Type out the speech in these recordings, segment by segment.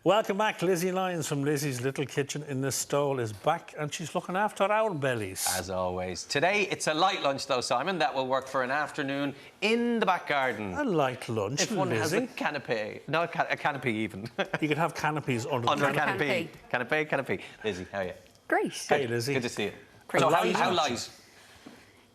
Welcome back. Lizzy Lyons from Lizzy's Little Kitchen in Listowel is back, and she's looking after our bellies. As always. Today, it's a light lunch, though, Simon. That will work for an afternoon in the back garden. A light lunch, if one has a canapé. No, a canopy, even. You could have canopies under the canopy. Canopy. Lizzy, how are you? Great. Hey, Lizzy. Good to see you. Great. So, how light?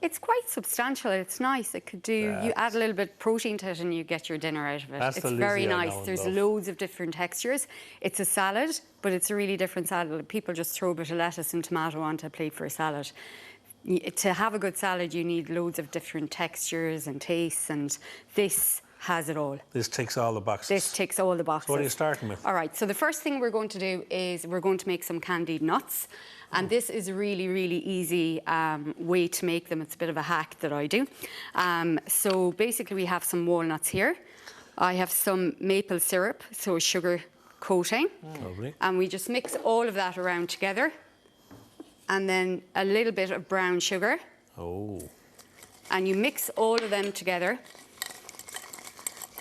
It's quite substantial. It's nice. It could do. You add a little bit of protein to it, and you get your dinner out of it. That's it's the very Lizzy I nice. know and There's love. loads of different textures. It's a salad, but it's a really different salad. People just throw a bit of lettuce and tomato onto a plate for a salad. To have a good salad, you need loads of different textures and tastes, and this has it all. This ticks all the boxes. This ticks all the boxes. So what are you starting with? All right, so the first thing we're going to do is we're going to make some candied nuts. And this is a really, really easy way to make them. It's a bit of a hack that I do. So basically we have some walnuts here. I have some maple syrup, so sugar coating. Lovely. And we just mix all of that around together. And then a little bit of brown sugar. Oh. And you mix all of them together.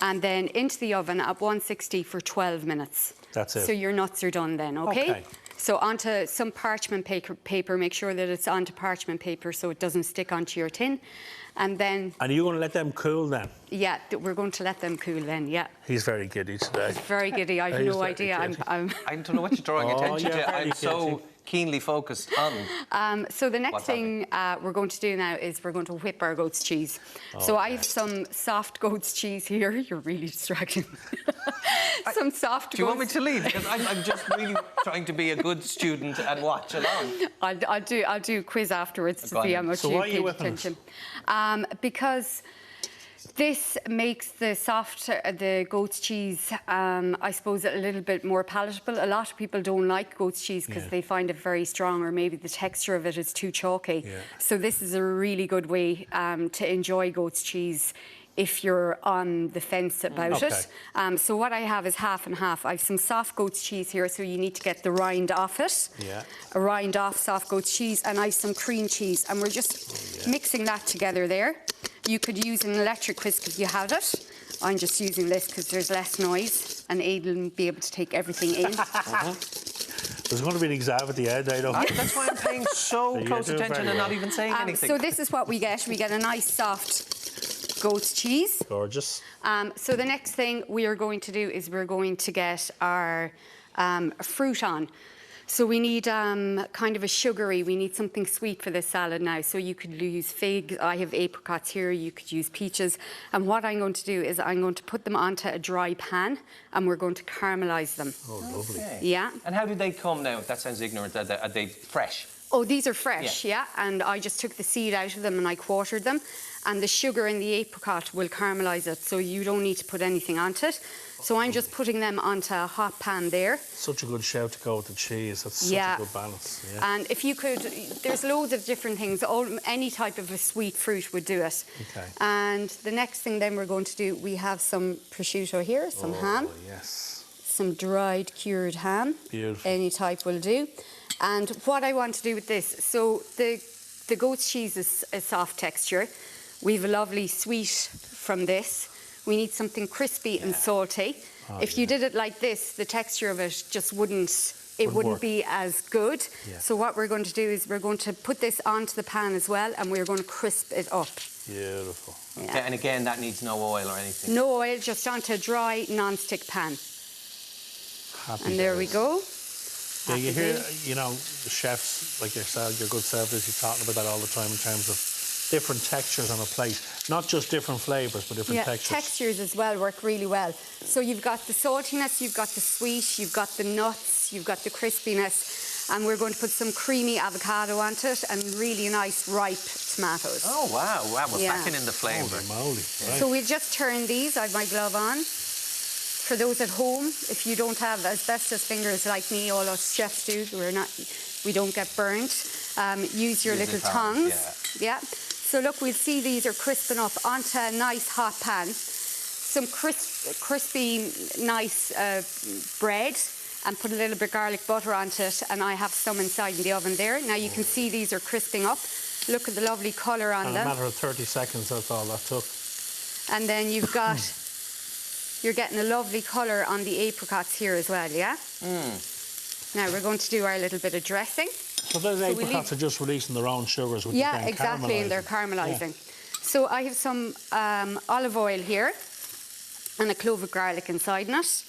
And then into the oven at 160 for 12 minutes. That's it. So your nuts are done then, okay? So onto some parchment paper, make sure that it's onto parchment paper so it doesn't stick onto your tin. And then... And are you going to let them cool then? Yeah, we're going to let them cool then, yeah. He's very giddy today. Very giddy, I have no idea. I don't know what you're drawing attention to. I'm so keenly focused on. So the next thing we're going to do now is we're going to whip our goat's cheese. So I have some soft goat's cheese here. You're really distracting. Some soft. Do you want me to leave? Because I'm just really trying to be a good student and watch along. I'll do a quiz afterwards to see how much you paid attention. Because this makes the goat's cheese, I suppose, a little bit more palatable. A lot of people don't like goat's cheese because they find it very strong, or maybe the texture of it is too chalky. Yeah. So this is a really good way to enjoy goat's cheese if you're on the fence about it. So what I have is half and half. I have some soft goat's cheese here, so you need to get the rind off it. Yeah. A rind off soft goat's cheese, and I have some cream cheese, and we're just mixing that together there. You could use an electric whisk if you had it. I'm just using this because there's less noise, and Aidan will be able to take everything in. There's going to be an exam at the end, I know. That's why I'm paying so close attention and not even saying anything. So this is what we get. We get a nice soft goat's cheese. Gorgeous. So the next thing we are going to do is we're going to get our fruit on. So we need kind of a sugary, we need something sweet for this salad now. So you could use figs, I have apricots here, you could use peaches. And what I'm going to do is I'm going to put them onto a dry pan and we're going to caramelise them. Oh, lovely. Yeah. And how did they come now? That sounds ignorant. Are they fresh? Oh, these are fresh, yeah. And I just took the seed out of them and I quartered them. And the sugar in the apricot will caramelise it, so you don't need to put anything onto it. So I'm just putting them onto a hot pan there. Such a good shout to go with the cheese. That's such a good balance. Yeah. And if you could, there's loads of different things. Any type of a sweet fruit would do it. Okay. And the next thing then we're going to do, we have some prosciutto here, some ham. Yes. Some dried cured ham. Beautiful. Any type will do. And what I want to do with this, so the goat's cheese is a soft texture. We have a lovely sweet from this. We need something crispy and salty. If you did it like this, the texture of it just wouldn't be as good. Yeah. So what we're going to do is we're going to put this onto the pan as well, and we're going to crisp it up. Beautiful. Yeah. Okay, and again, that needs no oil or anything? No oil, just onto a dry non-stick pan. And there we go. Yeah, you hear, you know, the chefs like yourself, your good service, you're talking about that all the time in terms of different textures on a plate. Not just different flavours, but different textures. Textures as well work really well. So you've got the saltiness, you've got the sweet, you've got the nuts, you've got the crispiness, and we're going to put some creamy avocado onto it and really nice ripe tomatoes. Oh, wow, we're packing in the flavour. Holy moly. Right. So we'll just turn these. I have my glove on. For those at home, if you don't have asbestos fingers like me, all us chefs do, we don't get burnt, use your little tongues. Yeah. So look, we'll see these are crisping up onto a nice hot pan. Some crispy, nice bread, and put a little bit of garlic butter onto it, and I have some inside in the oven there. Now you can see these are crisping up. Look at the lovely colour on them. In a matter of 30 seconds, that's all that took. And then you've got you're getting a lovely colour on the apricots here as well, yeah? Now we're going to do our little bit of dressing. So those apricots are just releasing their own sugars, which is then exactly, and they're caramelising. Yeah. So I have some olive oil here and a clove of garlic inside it.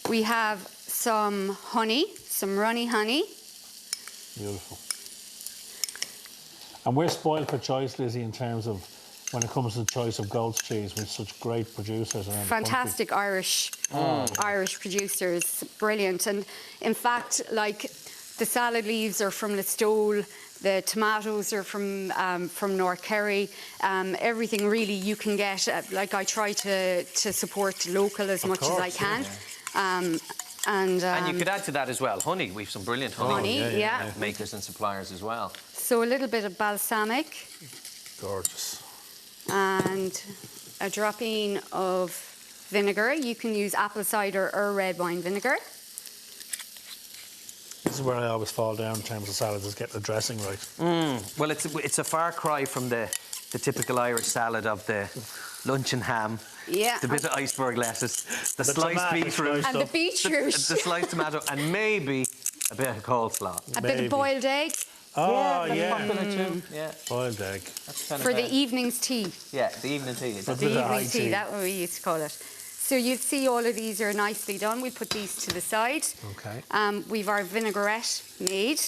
We have some honey, some runny honey. Beautiful. And we're spoiled for choice, Lizzie, in terms of when it comes to the choice of goat's cheese with such great producers around Fantastic the country. Irish producers, brilliant. And in fact, like the salad leaves are from Listowel, the tomatoes are from North Kerry. Everything really you can get. Like I try to support local as much as I can. Yeah. And you could add to that as well honey. We've some brilliant honey, yeah. makers and suppliers as well. So a little bit of balsamic. Gorgeous. And a dropping of vinegar. You can use apple cider or red wine vinegar. This is where I always fall down in terms of salads, is getting the dressing right. Well, it's a far cry from the typical Irish salad of the luncheon ham. Yeah. The bit of iceberg lettuce, the sliced beetroot. And the beetroot. The sliced tomato, and maybe a bit of coleslaw. A bit of boiled egg. Oh, yeah. Popular too. Yeah. Boiled egg. That's kind For of the evening's tea. Yeah, the evening tea. The evening tea, that's what we used to call it. So you'll see all of these are nicely done. We'll put these to the side. Okay. We've our vinaigrette made.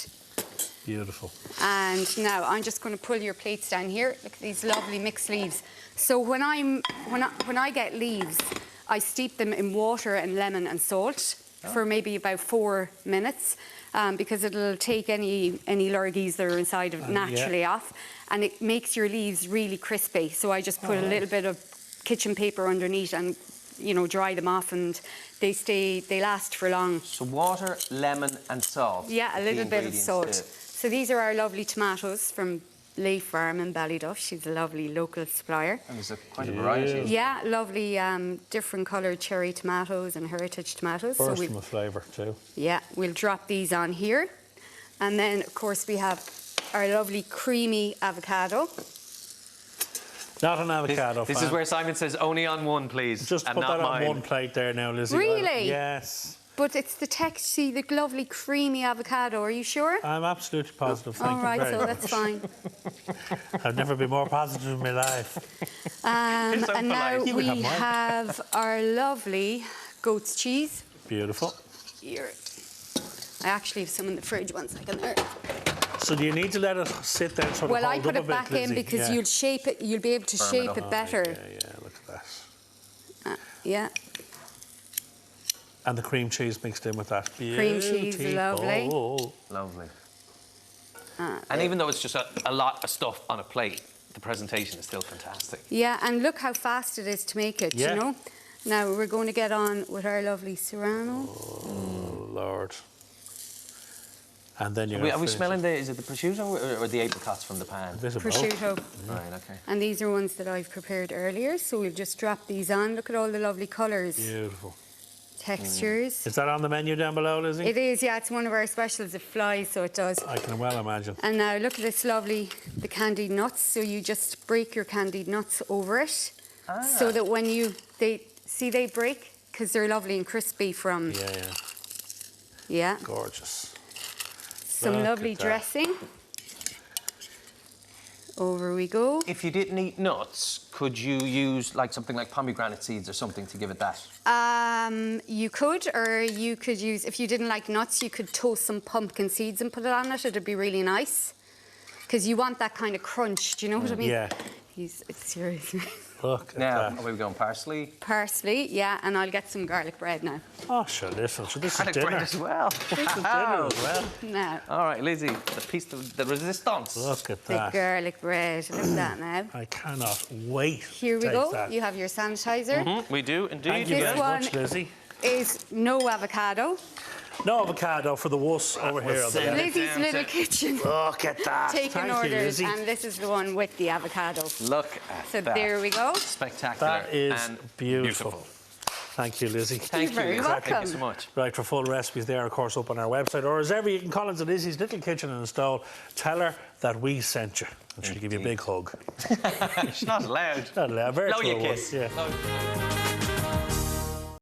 Beautiful. And now I'm just going to pull your plates down here. Look at these lovely mixed leaves. So when I get leaves, I steep them in water and lemon and salt for maybe about 4 minutes. Because it'll take any lurgies that are inside of naturally off, and it makes your leaves really crispy. So I just put a little bit of kitchen paper underneath and, you know, dry them off, and they last for long. So water, lemon and salt. Yeah, a little bit of salt. So these are our lovely tomatoes from Leigh Farm in Ballyduff. She's a lovely local supplier. And there's quite a variety. Yeah, lovely different coloured cherry tomatoes and heritage tomatoes. Burst from a flavour too. Yeah, we'll drop these on here. And then, of course, we have our lovely creamy avocado. Not an avocado This is where Simon says, only on one, please. Just put that on one plate there now, Lizzie. Really? Yes. But it's the texture, the lovely creamy avocado. Are you sure? I'm absolutely positive. Thank All right, you very so much. that's fine. I've never been more positive in my life. And now we have our lovely goat's cheese. Beautiful. Here. I actually have some in the fridge. 1 second there. So do you need to let it sit there sort of Well, I hold put up it a bit, back in Lizzie? because you'll shape it. You'll be able to shape it better. Yeah, look at that. Yeah. And the cream cheese mixed in with that. Cream cheese, lovely. Lovely. And even though it's just a lot of stuff on a plate, the presentation is still fantastic. Yeah, and look how fast it is to make it, you know? Now we're going to get on with our lovely serrano. Oh, Lord. And then Are we smelling is it the prosciutto or the apricots from the pan? Prosciutto. Right, okay. And these are ones that I've prepared earlier, so we'll just drop these on. Look at all the lovely colours. Beautiful. Textures. Is that on the menu down below, Lizzie? It is, yeah. It's one of our specials. It flies, so it does. I can well imagine. And now look at this lovely, the candied nuts. So you just break your candied nuts over it, so that when they break, because they're lovely and crispy from. Yeah. Gorgeous. Some lovely dressing. Over we go. If you didn't eat nuts, could you use like something like pomegranate seeds or something to give it that? You could, or you could use, if you didn't like nuts, you could toast some pumpkin seeds and put it on it. It'd be really nice. Because you want that kind of crunch, do you know what I mean? Yeah. It's serious. Look at now, that. are we going parsley? Parsley, yeah, and I'll get some garlic bread now. Oh, sure, listen. So this Garlic is dinner. bread as well. This is dinner as well. Now. All right, Lizzie, the piece of the resistance. Look at The that. garlic bread. Look at that now. I cannot wait. Here we go. You have your sanitizer. We do indeed. Thank you This very one much, Lizzie. is no avocado. No avocado for the wuss over here on the left. Lizzie's little kitchen. Look at that. Taking Thank you, orders, Lizzie. and this is the one with the avocado. Look at So that. there we go. Spectacular. That is and beautiful. Thank you, Lizzie. Thank you, very Lizzie. welcome. Thank you so much. Right, for full recipes there, of course, up on our website. Or as ever, you can call into Lizzie's Little Kitchen in Listowel. Tell her that we sent you. And she'll give you a big hug. She's not allowed. Not allowed. Blow Virtual your one. kiss. Yeah. Blow-